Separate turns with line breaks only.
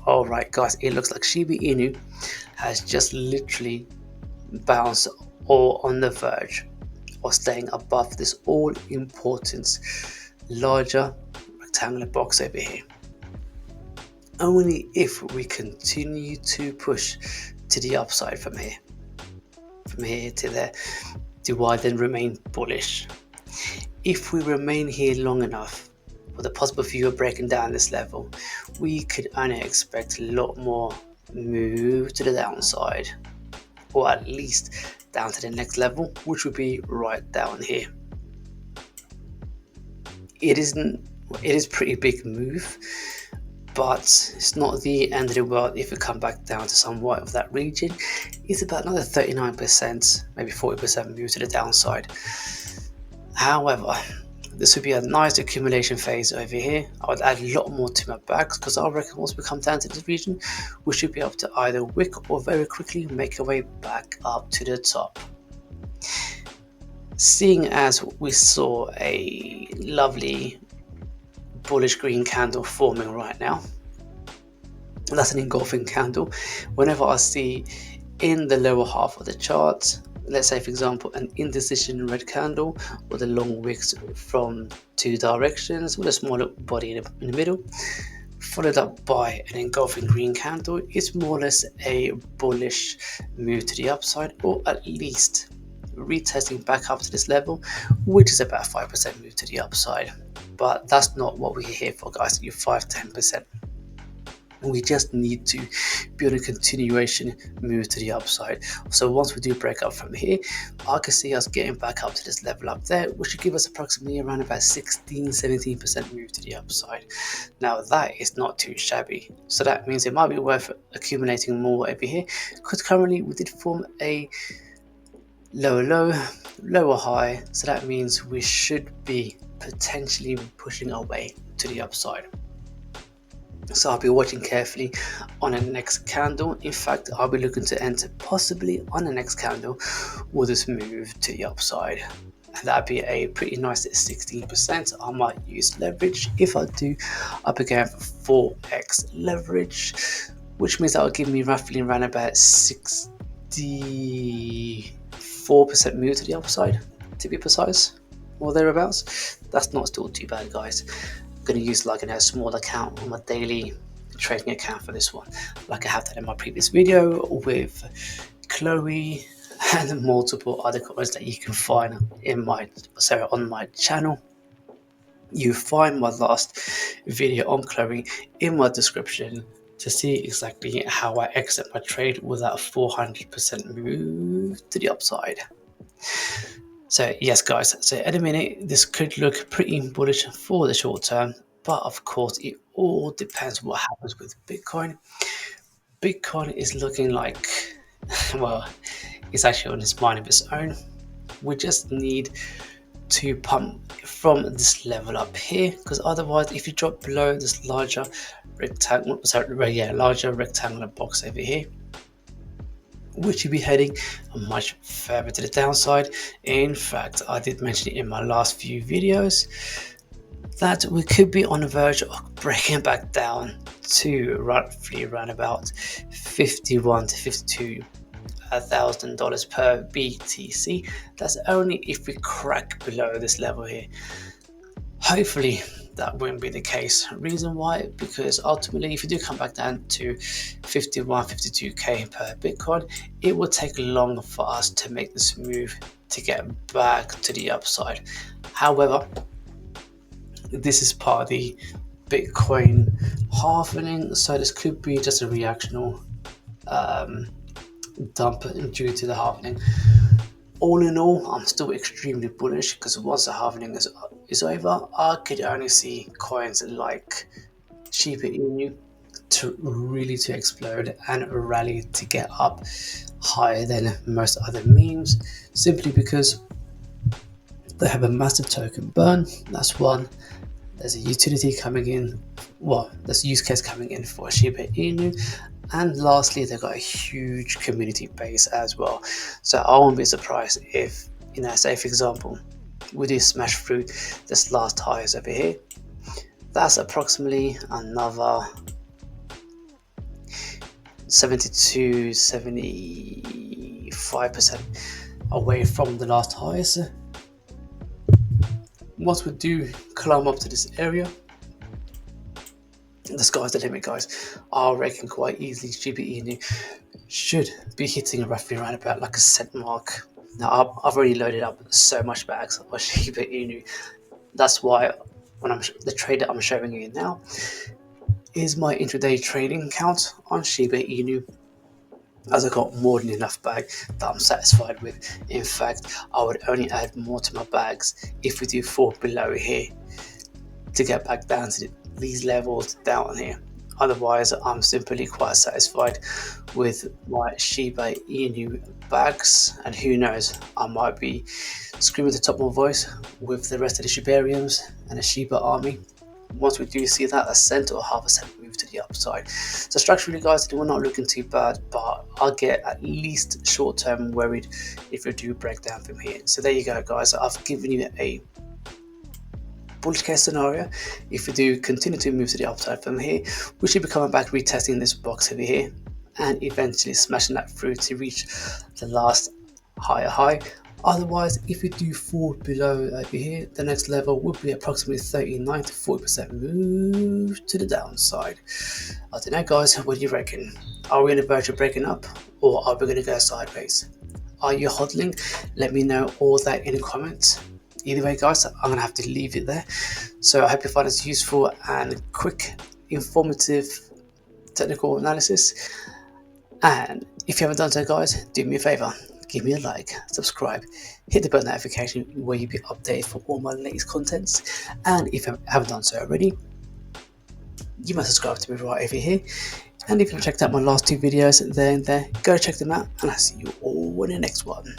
All right, guys, it looks like Shiba Inu has just literally bounced or on the verge of staying above this all important larger rectangular box over here. Only if we continue to push to the upside from here to there, do I then remain bullish. If we remain here long enough, with a possible view of breaking down this level, we could only expect a lot more move to the downside, or at least down to the next level, which would be right down here. It is pretty big move, but it's not the end of the world if we come back down to somewhat of that region. It's about another 39%, maybe 40% move to the downside. However, this would be a nice accumulation phase over here. I would add a lot more to my bags because I reckon once we come down to this region, we should be able to either wick or very quickly make our way back up to the top. Seeing as we saw a lovely bullish green candle forming right now, that's an engulfing candle. Whenever I see in the lower half of the chart, let's say for example an indecision red candle with a long wicks from two directions with a smaller body in the middle, followed up by an engulfing green candle, it's more or less a bullish move to the upside, or at least retesting back up to this level, which is about 5% move to the upside. But that's not what we're here for, guys. You 5-10%. We just need to build a continuation move to the upside. So once we do break up from here, I can see us getting back up to this level up there, which should give us approximately around about 16-17% move to the upside. Now that is not too shabby, so that means it might be worth accumulating more over here, because currently we did form a lower low, lower high, so that means we should be potentially pushing our way to the upside. So I'll be watching carefully on the next candle. In fact, I'll be looking to enter possibly on the next candle with this move to the upside, and that'd be a pretty nice 16%. I might use leverage. If I do, I'll be going for 4x leverage, which means that will give me roughly around about 64% move to the upside, to be precise, or thereabouts. That's not still too bad, guys. I'm going to use like a small account on my daily trading account for this one, like I have done in my previous video with Chloe and multiple other coins that you can find on my channel. You find my last video on Chloe in my description to see exactly how I exit my trade with that 400% move to the upside. So yes, guys, so at a minute this could look pretty bullish for the short term, but of course it all depends what happens with Bitcoin. Bitcoin is looking like, well, it's actually on its mind of its own. We just need to pump from this level up here, because otherwise if you drop below this larger rectangular box over here, we should be heading much further to the downside. In fact, I did mention it in my last few videos that we could be on the verge of breaking back down to roughly around about $51,000 to $52,000 per BTC. That's only if we crack below this level here. Hopefully that won't be the case. Reason why? Because ultimately if you do come back down to 52k per Bitcoin, it will take longer for us to make this move to get back to the upside. However, this is part of the Bitcoin halvening, so this could be just a reactional dump due to the halvening. All in all, I'm still extremely bullish, because once the halvening is over, I could only see coins like Shiba Inu to explode and rally to get up higher than most other memes, simply because they have a massive token burn. That's one. There's a utility coming in. Well, there's a use case coming in for Shiba Inu. And lastly, they've got a huge community base as well. So I won't be surprised if, say for example, we do smash through this last highs over here. That's approximately another 72, 75% away from the last high. So once we do climb up to this area, the sky's the limit, guys. I reckon quite easily Shiba Inu should be hitting roughly around about like a cent mark. Now I've already loaded up so much bags of Shiba Inu. That's why when the trade that I'm showing you now is my intraday trading count on Shiba Inu, as I got more than enough bag that I'm satisfied with. In fact, I would only add more to my bags if we do fall below here to get back down to these levels down here. Otherwise, I'm simply quite satisfied with my Shiba Inu bags, and who knows, I might be screaming at the top of my voice with the rest of the Shibariums and the Shiba army once we do see that a cent or half a cent move to the upside. So structurally, guys, we're not looking too bad, but I'll get at least short term worried if we do break down from here. So there you go, guys. I've given you a bullish case scenario. If we do continue to move to the upside from here, we should be coming back, retesting this box over here, and eventually smashing that through to reach the last higher high. Otherwise, if we do fall below over here, the next level will be approximately 39 to 40% move to the downside. I don't know, guys, what do you reckon? Are we on the verge of breaking up, or are we going to go sideways? Are you hodling? Let me know all that in the comments. Either way, guys, I'm going to have to leave it there. So I hope you find this useful and quick, informative technical analysis. And if you haven't done so, guys, do me a favor. Give me a like, subscribe, hit the bell notification where you'll be updated for all my latest contents. And if you haven't done so already, you must subscribe to me right over here. And if you've checked out my last two videos, then go check them out. And I'll see you all in the next one.